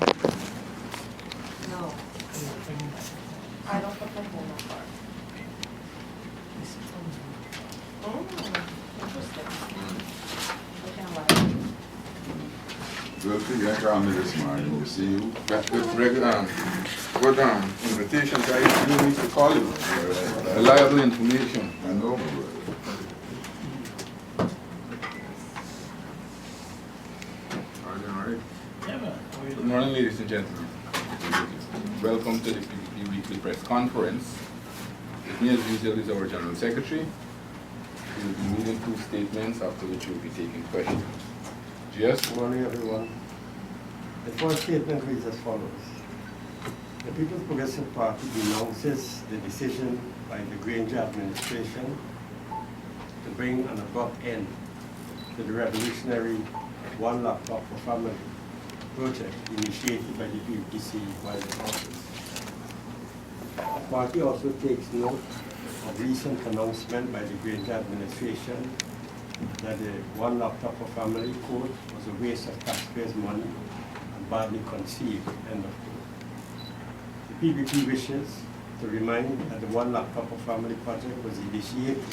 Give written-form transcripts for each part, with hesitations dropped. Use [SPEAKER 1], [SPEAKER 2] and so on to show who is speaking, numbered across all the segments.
[SPEAKER 1] No. I don't put my phone number. Oh, interesting. Okay, I'm like,
[SPEAKER 2] Good thing I called me this morning to see you.
[SPEAKER 3] That's the regular, what invitation I you need to call you. Reliable information.
[SPEAKER 2] I know, my brother.
[SPEAKER 3] All right. Good morning, ladies and gentlemen. Welcome to the PPP Weekly Press Conference. With me, as usual, is our General Secretary. We will be reading two statements, after which we will be taking questions. Yes?
[SPEAKER 4] Good morning, everyone. The first statement reads as follows. The People's Progressive Party denounces the decision by the Granger administration to bring an abrupt end to the revolutionary One Laptop for Family project initiated by the PPC while in office. The party also takes note of recent announcement by the Granger administration that the One Laptop for Family code was a waste of taxpayers' money and badly conceived, end of quote. The PPP wishes to remind that the One Laptop for Family project was initiated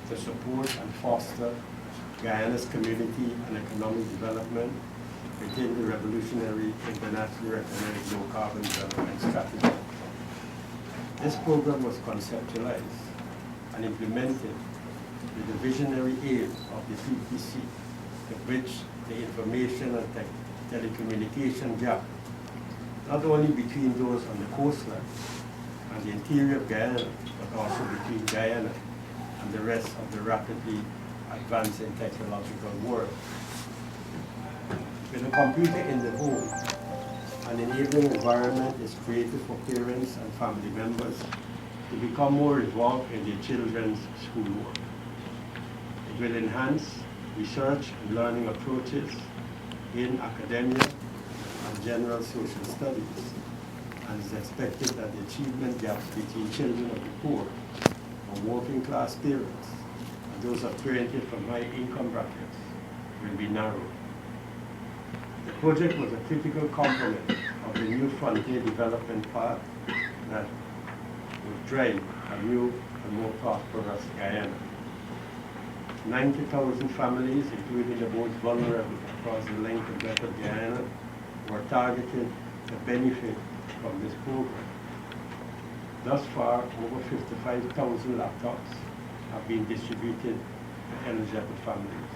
[SPEAKER 4] to support and foster Guyana's community and economic development within the revolutionary internationally recognized low-carbon development strategy. This program was conceptualized and implemented with the visionary aim of the PPC to bridge the information and telecommunication gap, not only between those on the coastline and the interior of Guyana, but also between Guyana and the rest of the rapidly advancing technological world. With a computer in the home, an enabling environment is created for parents and family members to become more involved in their children's schoolwork. It will enhance research and learning approaches in academia and general social studies, and is expected that the achievement gaps between children of the poor or working class parents and those apparently from high income brackets will be narrowed. The project was a critical component of the new frontier development path that will drive a new and more prosperous Guyana. 90,000 families, including the most vulnerable across the length and breadth of Guyana, were targeted to benefit from this program. Thus far, over 55,000 laptops have been distributed to eligible families.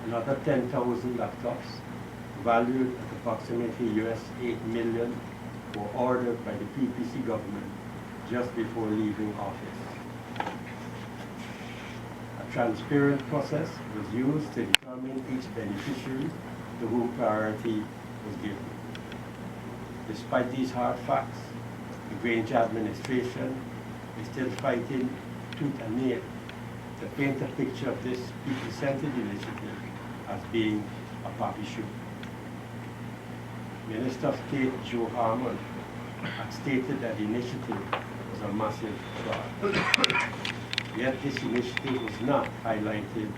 [SPEAKER 4] Another 10,000 laptops, valued at approximately US $8 million, were ordered by the PPC government just before leaving office. A transparent process was used to determine each beneficiary to whom priority was given. Despite these hard facts, the Granger administration is still fighting tooth and nail to paint a picture of this people-centered initiative as being a poppy shoot. Minister of State Joe Harmon had stated that the initiative was a massive fraud. Yet this initiative was not highlighted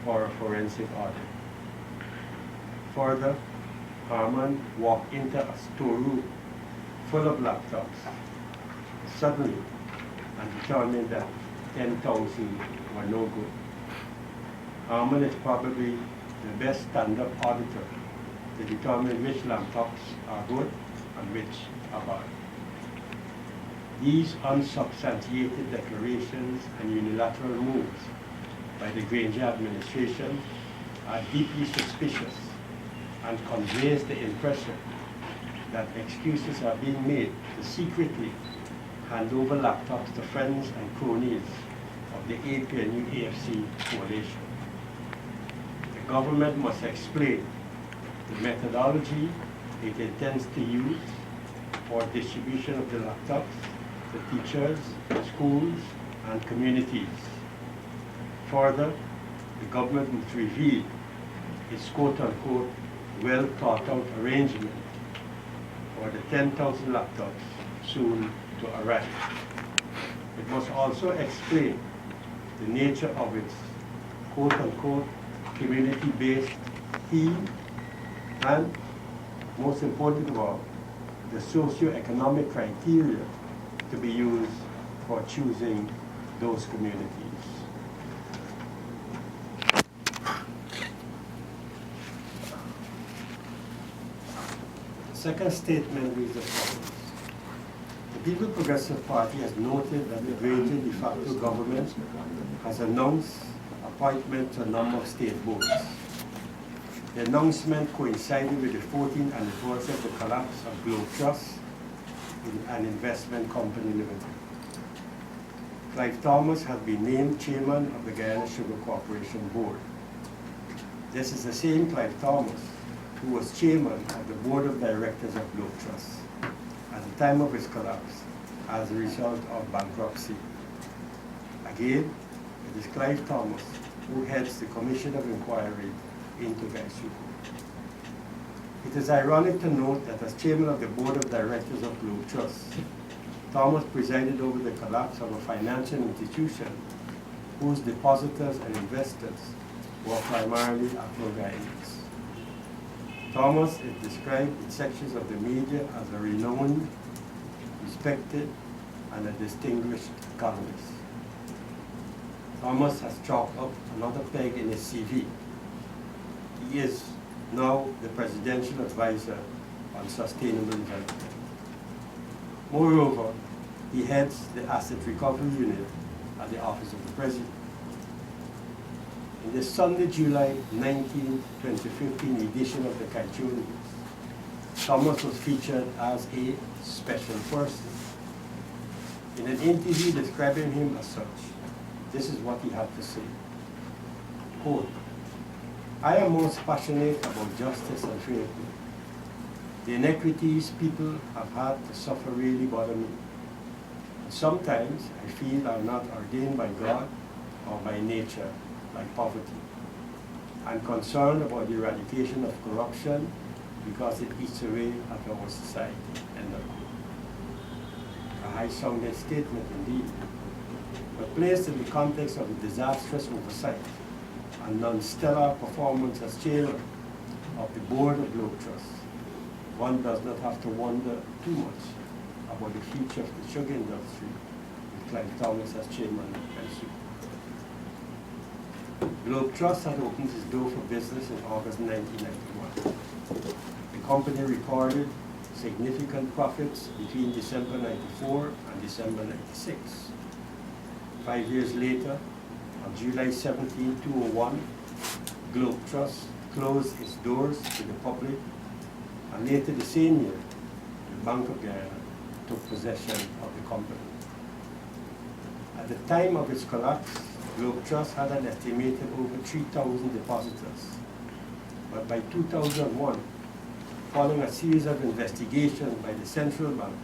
[SPEAKER 4] for a forensic audit. Further, Harmon walked into a storeroom full of laptops suddenly and determined that 10,000 were no good. Harmon is probably the best stand-up auditor to determine which laptops are good and which are bad. These unsubstantiated declarations and unilateral moves by the Granger administration are deeply suspicious and conveys the impression that excuses are being made to secretly hand over laptops to friends and cronies of the APNU-AFC coalition. The government must explain the methodology it intends to use for distribution of the laptops to teachers, schools, and communities. Further, the government must reveal its quote-unquote well-thought-out arrangement for the 10,000 laptops soon to arrive. It must also explain the nature of its quote-unquote community-based theme and most important of all, the socio-economic criteria to be used for choosing those communities. The second statement reads as follows. The People's Progressive Party has noted that the Granger de facto government has announced appointment to a number of state boards. The announcement coincided with the 14th anniversary of the collapse of Globe Trust, an investment company limited. Clive Thomas has been named chairman of the Guyana Sugar Corporation Board. This is the same Clive Thomas who was chairman of the board of directors of Globe Trust at the time of its collapse as a result of bankruptcy. Again, it is Clive Thomas who heads the Commission of Inquiry into GuySuCo. It is ironic to note that as chairman of the board of directors of Globe Trust, Thomas presided over the collapse of a financial institution whose depositors and investors were primarily Afro-Guyanese. Thomas is described in sections of the media as a renowned, respected, and a distinguished columnist. Thomas has chalked up another peg in his CV. He is now the presidential advisor on sustainable development. Moreover, he heads the asset recovery unit at the office of the president. In the Sunday, July 19, 2015 edition of the Kaichunians, Thomas was featured as a special person. In an interview describing him as such, this is what he had to say. Quote, I am most passionate about justice and fair play. The inequities people have had to suffer really bother me. And sometimes I feel I'm not ordained by God or by nature, like poverty. I'm concerned about the eradication of corruption because it eats away at our society. End of quote. A high-sounding statement indeed, but placed in the context of a disastrous oversight and non-stellar performance as chairman of the board of Globe Trust, one does not have to wonder too much about the future of the sugar industry with Clive Thomas as chairman of GuySuCo. Globe Trust had opened its door for business in August 1991. The company recorded significant profits between December 94 and December 96. 5 years later, on July 17, 2001, Globe Trust closed its doors to the public, and later the same year, the Bank of Guyana took possession of the company. At the time of its collapse, Globe Trust had an estimated over 3,000 depositors. But by 2001, following a series of investigations by the Central Bank,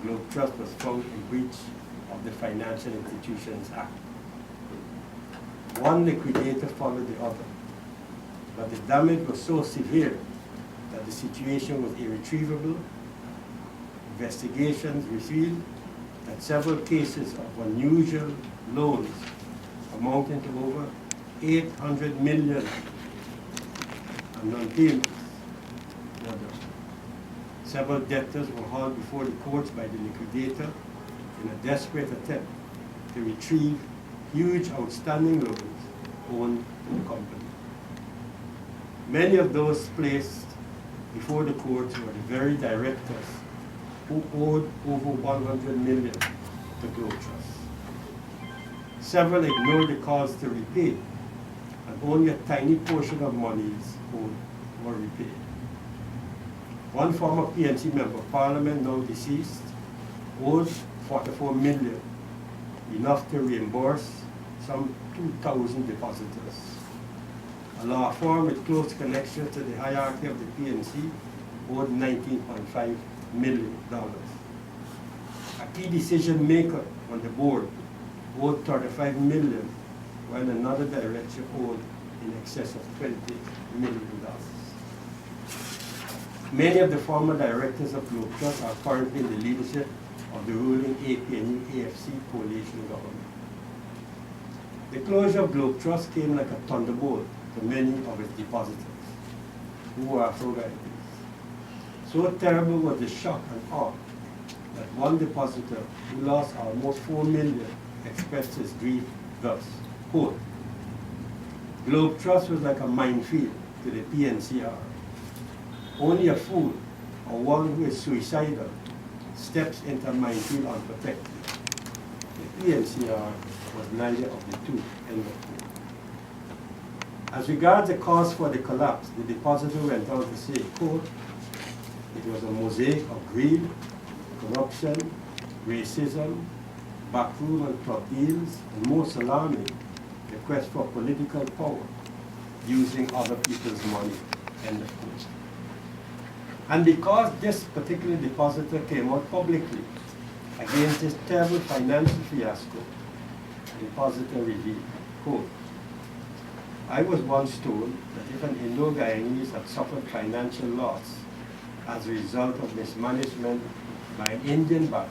[SPEAKER 4] Globe Trust was found in breach of the Financial Institutions Act. One liquidator followed the other, but the damage was so severe that the situation was irretrievable. Investigations revealed that several cases of unusual loans amounting to over 800 million and non-payments. Several debtors were hauled before the courts by the liquidator in a desperate attempt to retrieve huge outstanding loans owed to the company. Many of those placed before the courts were the very directors who owed over 100 million to Globe Trust. Several ignored the calls to repay, and only a tiny portion of monies owed were repaid. One former PNC member of parliament, now deceased, owed 44 million, enough to reimburse some 2,000 depositors. A law firm with close connections to the hierarchy of the PNC owed $19.5 million. A key decision maker on the board owed $35 million, while another director owed in excess of $20 million. Many of the former directors of Globe Trust are currently in the leadership of the ruling APNU-AFC coalition government. The closure of Globe Trust came like a thunderbolt to many of its depositors, who were Afro-Guyanese. So terrible was the shock and awe that one depositor who lost almost 4 million expressed his grief thus, quote, Globe Trust was like a minefield to the PNCR. Only a fool or one who is suicidal steps into a minefield unprotected. The PNCR was neither of the two, end of quote. As regards the cause for the collapse, the depositor went on to say, quote, it was a mosaic of greed, corruption, racism, backroom and club deals, and most alarming, the quest for political power using other people's money, end of quote. And because this particular depositor came out publicly against this terrible financial fiasco, the depositor revealed, quote, I was once told that if an Indo-Guyanese had suffered financial loss as a result of mismanagement by an Indian bank,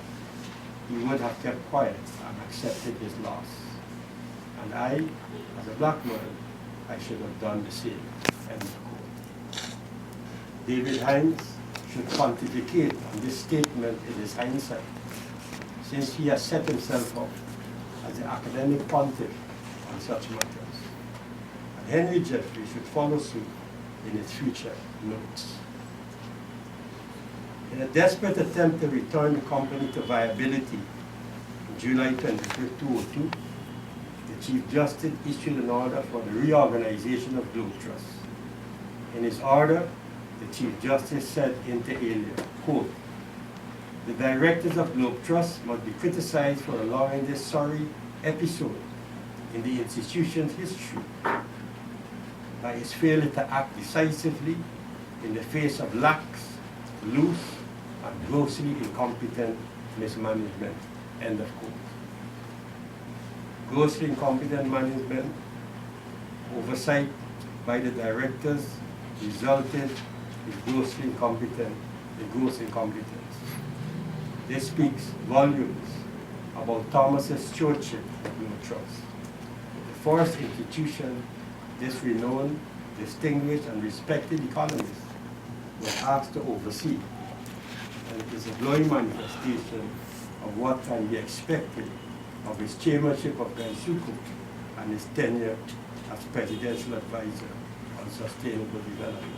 [SPEAKER 4] he would have kept quiet and accepted his loss. And I, as a black man, I should have done the same, end of quote. David Hines should pontificate on this statement in his hindsight, since he has set himself up as the academic pontiff on such matters. And Henry Jeffrey should follow suit in his future notes. In a desperate attempt to return the company to viability, on July 25, 2002, the Chief Justice issued an order for the reorganization of Globe Trust. In his order, the Chief Justice said inter alia, quote, the directors of Globe Trust must be criticized for allowing this sorry episode in the institution's history by its failure to act decisively in the face of lax, loose, and grossly incompetent mismanagement, end of quote. Grossly incompetent management, oversight by the directors resulted in gross incompetence. This speaks volumes about Thomas's stewardship of Globe Trust. The first institution this renowned, distinguished, and respected economist was asked to oversee, and it is a glowing manifestation of what can be expected of his chairmanship of Gaisuku and his tenure as presidential advisor on sustainable development.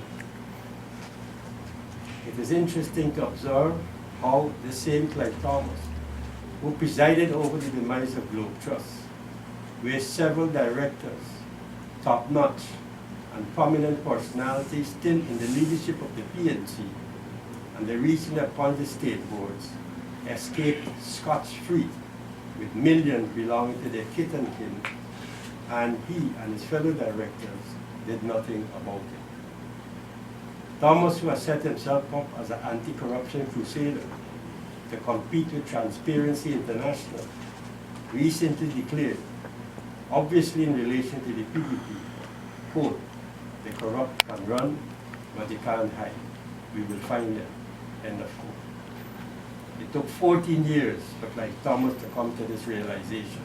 [SPEAKER 4] It is interesting to observe how the same Clive Thomas, who presided over the demise of Globe Trust, where several directors, top-notch and prominent personalities still in the leadership of the PNC and the recently appointed state boards, escaped scotch-free with millions belonging to their kith and kin, and he and his fellow directors did nothing about it. Thomas, who has set himself up as an anti-corruption crusader to compete with Transparency International, recently declared, obviously in relation to the PDP, quote, the corrupt can run, but they can't hide. We will find them, end of quote. It took 14 years for Clive Thomas to come to this realization.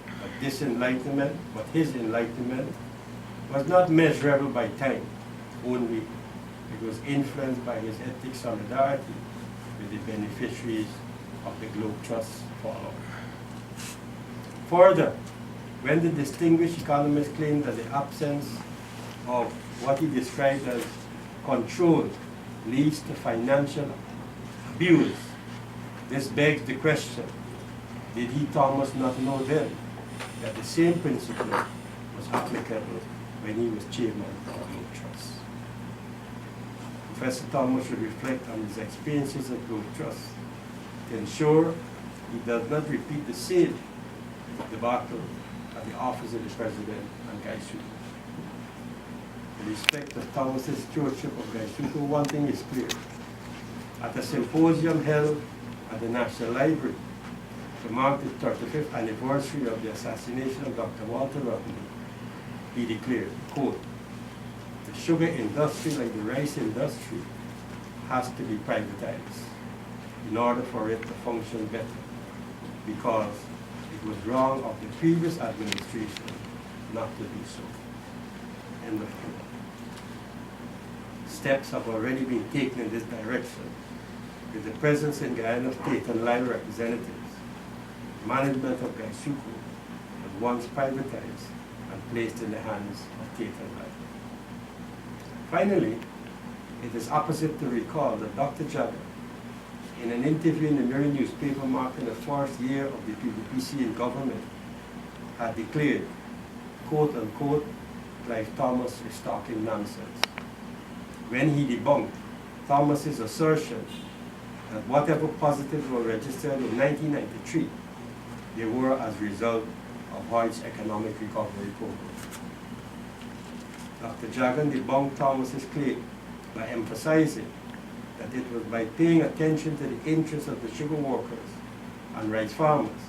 [SPEAKER 4] But his enlightenment was not measurable by time only. It was influenced by his ethnic solidarity with the beneficiaries of the Globe Trust fallout. Further, when the distinguished economist claimed that the absence of what he described as control leads to financial abuse, this begs the question, did he, Thomas, not know then that the same principle was applicable when he was chairman of Globe Trust? Professor Thomas should reflect on his experiences at Globe Trust to ensure he does not repeat the same debacle at the office of the President and Gaisuku. In respect of Thomas's stewardship of Gaisuku, one thing is clear. At a symposium held at the National Library to mark the 35th anniversary of the assassination of Dr. Walter Rodney, he declared, quote, the sugar industry, like the rice industry, has to be privatized in order for it to function better, because it was wrong of the previous administration not to do so. End of quote. steps have already been taken in this direction, with the presence in Guyana of Tate and Lyle representatives. Management of Gaisuku was once privatized and placed in the hands of Tate and Lyle. Finally, it is opposite to recall that Dr. Jagan, in an interview in the Mirror newspaper marking the first year of the PPPC in government, had declared, quote unquote, Clive Thomas is talking nonsense, when he debunked Thomas's assertion that whatever positives were registered in 1993, they were as a result of Hoyt's economic recovery program. Dr. Jagan debunked Thomas's claim by emphasizing that it was by paying attention to the interests of the sugar workers and rice farmers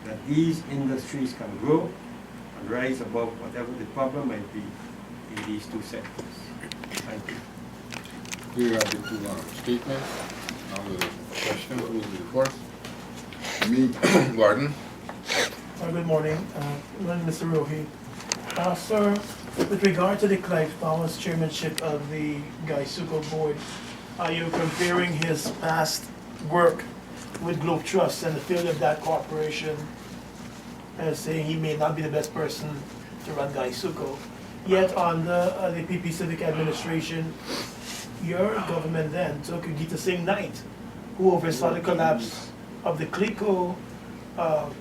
[SPEAKER 4] that these industries can grow and rise above whatever the problem might be in these two sectors. Thank you.
[SPEAKER 3] Here are the two statements. Now the question, who will be first? Me, Gordon.
[SPEAKER 1] Good morning, Mr. Rohi. Sir, with regard to the Clive Thomas chairmanship of the Gaisuku board, are you comparing his past work with Globe Trust and the failure of that corporation as saying he may not be the best person to run Gaisuku? Yet on the PP Civic Administration, your government then took Gita Singh Knight, who oversaw the collapse of the Clico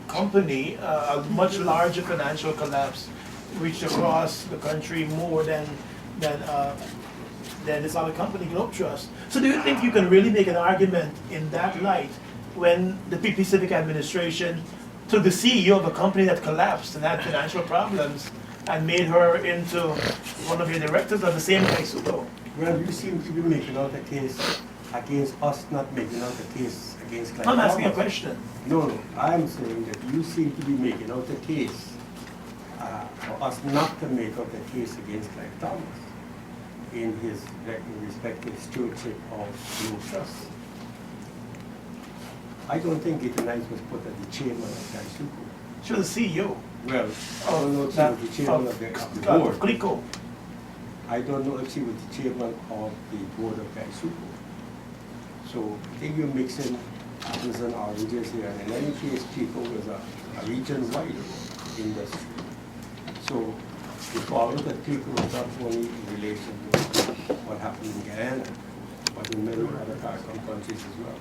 [SPEAKER 1] company, a much larger financial collapse, reached across the country more than this other company, Globe Trust. So do you think you can really make an argument in that light when the PP Civic Administration took the CEO of a company that collapsed and had financial problems and made her into one of your directors of the same Gaisuku?
[SPEAKER 4] Well, you seem to be making out a case against us not making out a case against Clive
[SPEAKER 1] I'm asking a
[SPEAKER 4] Thomas.
[SPEAKER 1] question.
[SPEAKER 4] No, I'm saying that you seem to be making out a case for us not to make out a case against Clive Thomas in his respective stewardship of Globe Trust. I don't think Gita Knight was put as the chairman of Gaisuku.
[SPEAKER 1] She was the CEO
[SPEAKER 4] Well, I don't know if she was the chairman of the board.
[SPEAKER 1] Clico.
[SPEAKER 4] I don't know if she was the chairman of the board of Gaisuku. So I think you're mixing apples and oranges here. And in any case, Clico was a region-wide industry. So the problem that Clico was not only in relation to what happened in Guyana, but in many other CARICOM countries as well.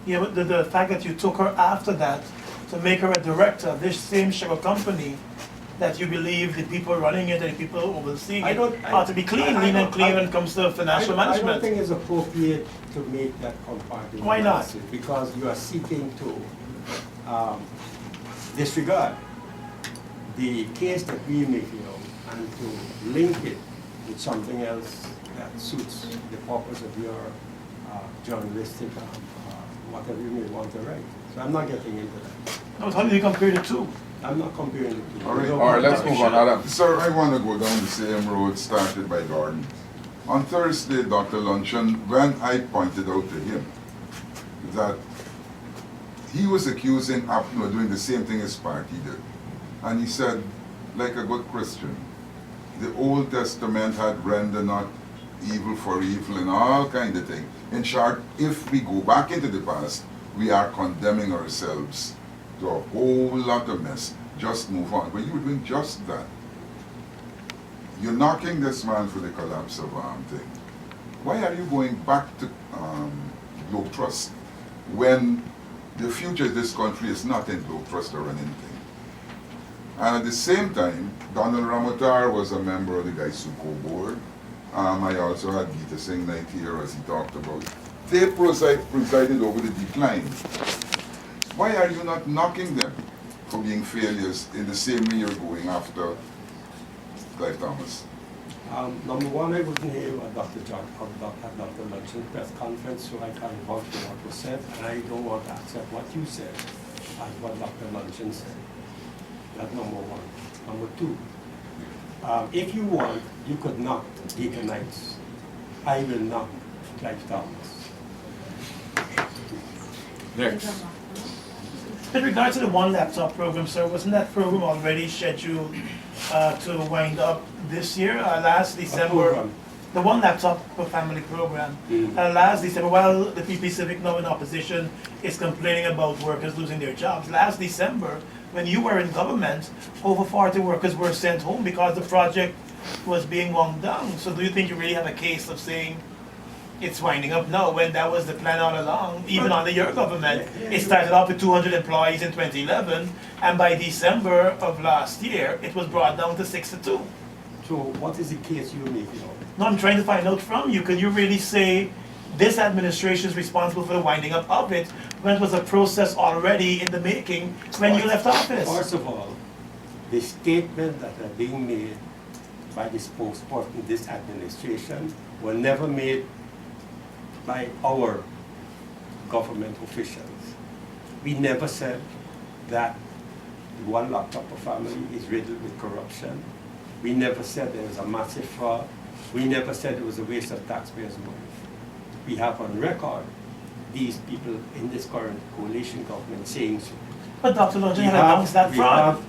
[SPEAKER 1] Yeah, but the fact that you took her after that to make her a director of this same sugar company, that you believe the people running it and the people overseeing it ought to be clean, lean and clean when it comes to financial
[SPEAKER 4] I don't
[SPEAKER 1] management.
[SPEAKER 4] think it's appropriate to make that comparative
[SPEAKER 1] Why not?
[SPEAKER 4] analysis, because you are seeking to disregard the case that we're making out and to link it with something else that suits the purpose of your journalistic, whatever you may want to write. So I'm not getting into that.
[SPEAKER 1] No, how do you compare the two?
[SPEAKER 4] I'm not comparing the two.
[SPEAKER 2] All right.
[SPEAKER 3] All right, let's move on. Adam.
[SPEAKER 2] Sir, I want to go down the same road started by Gordon. On Thursday, Dr. Luncheon, when I pointed out to him that he was accusing APNO doing the same thing his party did. And he said, like a good Christian, the Old Testament had render not evil for evil and all kind of thing. In short, if we go back into the past, we are condemning ourselves to a whole lot of mess. Just move on. But you were doing just that. You're knocking this man for the collapse of thing. Why are you going back to Globe Trust when the future of this country is not in Globe Trust or anything? And at the same time, Donald Ramotar was a member of the Gaisuku board. I also had Gita Singh Knight here, as he talked about. They presided over the decline. Why are you not knocking them for being failures in the same way you're going after Clive Thomas?
[SPEAKER 4] Number one, I wasn't here at Dr. Luncheon's press conference, so I can't vouch for what was said, and I don't want to accept what you said as what Dr. Luncheon said. That's number one. Number two, if you want, you could knock Gita Knight. I will knock Clive Thomas.
[SPEAKER 3] Next.
[SPEAKER 1] With regard to the one laptop program, sir, wasn't that program already scheduled to wind up this year? Last December, the one laptop per family program.
[SPEAKER 4] Mm.
[SPEAKER 1] Last December, while the PP Civic now in opposition is complaining about workers losing their jobs, last December, when you were in government, over 40 workers were sent home because the project was being wound down. So do you think you really have a case of saying it's winding up now when that was the plan all along, even under your government? It started off with 200 employees in 2011, and by December of last year, it was brought down to 62.
[SPEAKER 4] So what is the case you're making out?
[SPEAKER 1] No, I'm trying to find out from you, can you really say this administration is responsible for the winding up of it when it was a process already in the making when you left office?
[SPEAKER 4] First of all, the statement that are being made by the spokesperson in this administration were never made by our government officials. We never said that one laptop per family is riddled with corruption. We never said there was a massive fraud. We never said it was a waste of taxpayers' money. We have on record these people in this current coalition government saying so.
[SPEAKER 1] But Dr. Lungeon had announced that fraud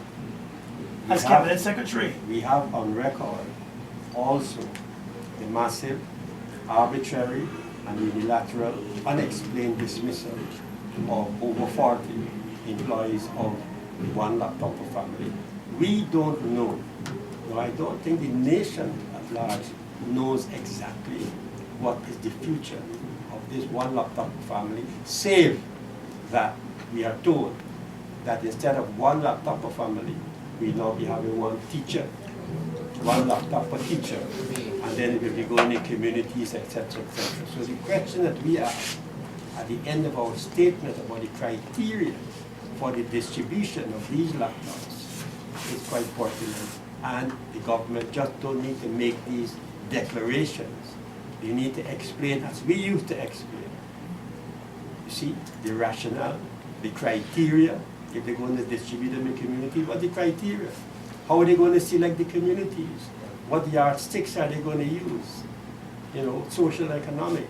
[SPEAKER 1] as
[SPEAKER 4] we
[SPEAKER 1] cabinet
[SPEAKER 4] have-
[SPEAKER 1] secretary.
[SPEAKER 4] We have on record also the massive, arbitrary, and unilateral, unexplained dismissal of over 40 employees of one laptop per family. We don't know. No, I don't think the nation at large knows exactly what is the future of this one laptop per family, save that we are told that instead of one laptop per family, we now be having one teacher, one laptop per teacher, and then it will be going in communities, etc., etc. So the question that we ask at the end of our statement about the criteria for the distribution of these laptops is quite pertinent, and the government just don't need to make these declarations. They need to explain, as we used to explain. You see, the rationale, the criteria, if they're going to distribute them in community, what the criteria? How are they going to select the communities? What yardsticks are they going to use? You know, social, economic,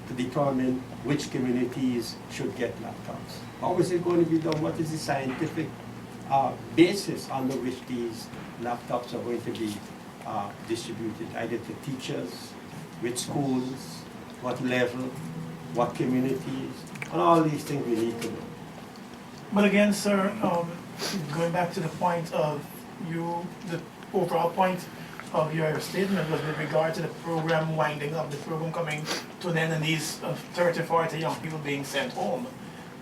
[SPEAKER 4] to determine which communities should get laptops. How is it going to be done? What is the scientific basis under which these laptops are going to be distributed, either to teachers, which schools, what level, what communities, and all these things we need to know.
[SPEAKER 1] But again, sir, going back to the point of you, the overall point of your statement was with regard to the program winding up, the program coming to an end, and these 30, 40 young people being sent home.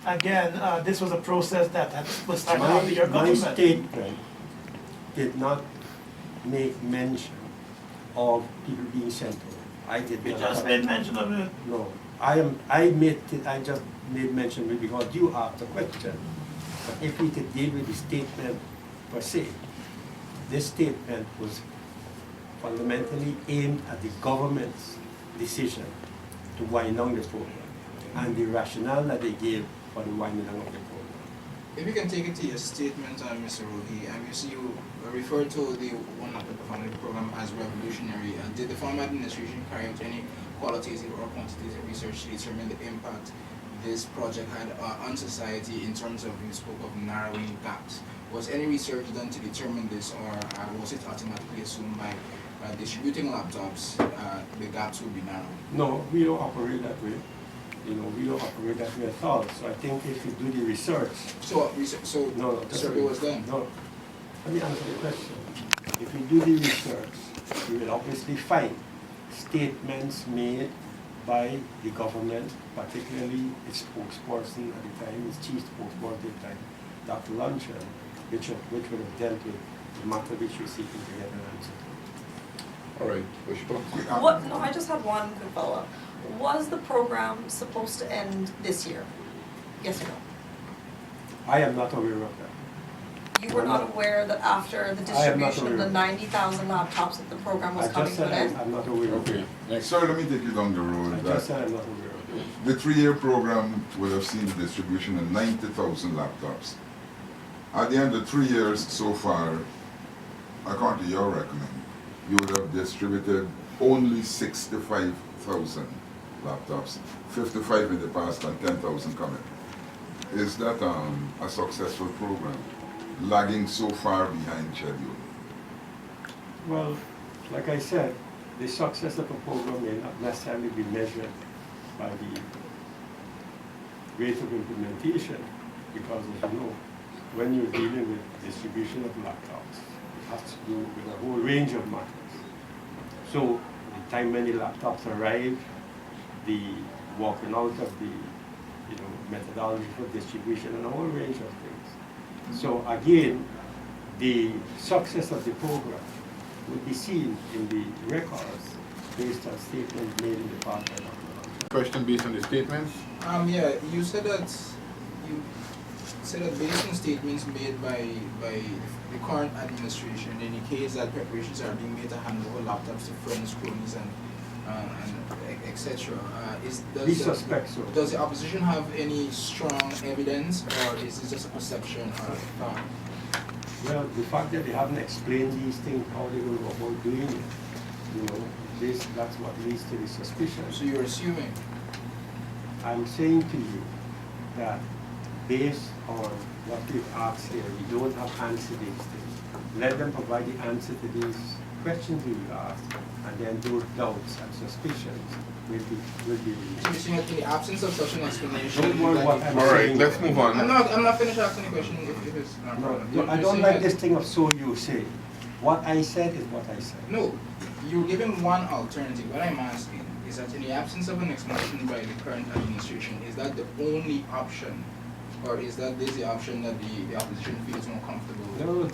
[SPEAKER 1] Again, this was a process that was started under your
[SPEAKER 4] My
[SPEAKER 1] government.
[SPEAKER 4] statement did not make mention of people being sent home. I did
[SPEAKER 1] You
[SPEAKER 4] not.
[SPEAKER 1] just made mention of it.
[SPEAKER 4] No, I just made mention of it because you asked the question. But if we could deal with the statement per se, this statement was fundamentally aimed at the government's decision to wind down the program and the rationale that they gave for the winding down of the program.
[SPEAKER 5] If you can take it to your statement, Mr. Rohi, you referred to the One Laptop per Family program as revolutionary. Did the former administration carry out any qualitative or quantitative research to determine the impact this project had on society in terms of, you spoke of narrowing gaps? Was any research done to determine this, or was it automatically assumed by distributing laptops, the gaps would be narrowed?
[SPEAKER 4] No, we don't operate that way. You know, we don't operate that way at all. So I think if you do the research,
[SPEAKER 5] So
[SPEAKER 4] no,
[SPEAKER 5] the survey was done?
[SPEAKER 4] No. Let me answer the question. If you do the research, you will obviously find statements made by the government, particularly its spokesperson at the time, its chief spokesperson at the time, Dr. Luncheon, which would have dealt with the matter which you're seeking to get an answer to.
[SPEAKER 3] All right, Pushpa.
[SPEAKER 6] What, no, I just had one quick follow-up. Was the program supposed to end this year? Yes or no?
[SPEAKER 4] I am not aware of that.
[SPEAKER 6] You were not aware that after the
[SPEAKER 4] I am not
[SPEAKER 6] distribution of the
[SPEAKER 4] aware.
[SPEAKER 6] 90,000 laptops that the program was
[SPEAKER 4] I
[SPEAKER 6] coming
[SPEAKER 4] just
[SPEAKER 6] to an
[SPEAKER 4] said
[SPEAKER 6] end?
[SPEAKER 4] I'm not aware of
[SPEAKER 3] Okay,
[SPEAKER 4] it.
[SPEAKER 3] next.
[SPEAKER 2] Sir, let me take you down the
[SPEAKER 4] I
[SPEAKER 2] road
[SPEAKER 4] just
[SPEAKER 2] that
[SPEAKER 4] said I'm not aware of it.
[SPEAKER 2] the 3-year program would have seen the distribution of 90,000 laptops. At the end of 3 years so far, according to your reckoning, you would have distributed only 65,000 laptops, 55 in the past and 10,000 coming. Is that a successful program, lagging so far behind schedule?
[SPEAKER 4] Well, like I said, the success of a program may not necessarily be measured by the rate of implementation, because as you know, when you're dealing with distribution of laptops, it has to do with a whole range of matters. So the time many laptops arrive, the working out of the methodology for distribution and a whole range of things. So again, the success of the program will be seen in the records based on statements made in the past by Dr. London.
[SPEAKER 3] Question based on the statements?
[SPEAKER 5] Yeah, you said that based on statements made by the current administration indicates that preparations are being made to hand over laptops to friends, cronies, and etc.
[SPEAKER 4] We suspect so.
[SPEAKER 5] Does the opposition have any strong evidence, or is this just a perception or fact?
[SPEAKER 4] Well, the fact that they haven't explained these things, how they will go about doing it, that's what leads to the suspicion.
[SPEAKER 5] So you're assuming?
[SPEAKER 4] I'm saying to you that based on what we've asked here, we don't have answer to these things. Let them provide the answer to these questions we've asked, and then those doubts and suspicions will be removed.
[SPEAKER 5] So you're saying that in the absence of such an explanation,
[SPEAKER 4] Don't worry what I'm
[SPEAKER 3] All right,
[SPEAKER 4] saying.
[SPEAKER 3] let's move on.
[SPEAKER 5] I'm not finished asking the question if it's not a problem.
[SPEAKER 4] No, I
[SPEAKER 5] You're
[SPEAKER 4] don't
[SPEAKER 5] saying
[SPEAKER 4] like
[SPEAKER 5] that-
[SPEAKER 4] this thing of so you say. What I said is what I said.
[SPEAKER 5] No, you're giving one alternative. What I'm asking is that in the absence of an explanation by the current administration, is that the only option, or is that this the option that the opposition feels more comfortable with?
[SPEAKER 4] No,